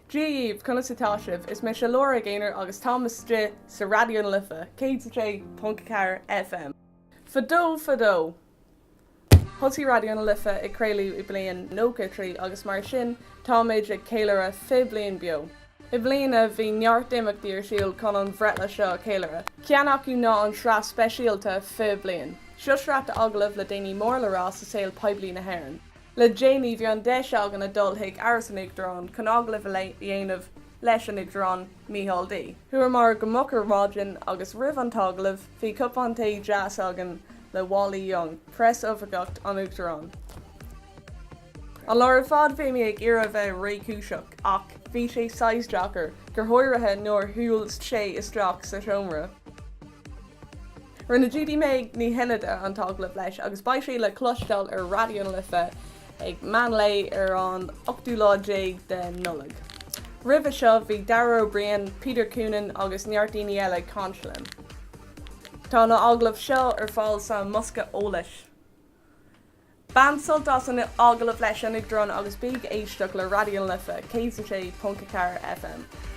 Díomh chuna sa táisibh is me se Laura Gaynor agus Thomas Dre sa Raidió na Lifa, K.4 FM. Fadó. Thugtaí Raidió na Lifa i creailiú i Bliain nócha trí agus mar sin tá méid ag céileadh fé bliain beo. I Bliain a bhí neart déimeachtaí ar siúl chun an bhreitla seo céileadh. Ceann acu ná an sra speisialta fé bliain. Seo sreacht aglah le daoine mór le rás sa saoil poiblí na hÉireann. Le Jamie bhí an 10 seagan a dul hiag aras an Uachtaráin chun aglah a dhéanamh leis an Uachtaráin Mícheál D. Thuair mar go muchar ráidin agus ribh an táglah bhí cupántaí jazz agan le Wally Young, press ofagat an Uachtaráin. An leir fad bhí mé ag iarra bheith récúiseach ach bhí sé saisdeachar gur thóirithe nuair thuúils sé isteach sa seomra. Rinne GD méid ní hinide an táglah leis agus ba sé le clostal ar Raidió na Lifa ag man lei ar an 8 de nullag. Ribh seo bhí Darrow Bliain, Peter Coonan agus neartdaoine eile consulin. Tá na aglah seo ar fáil sa musca ólais. Bansalt as an aglah leis an Uachtaráin agus big éisteach le Raidió na Lifa, K.4 FM.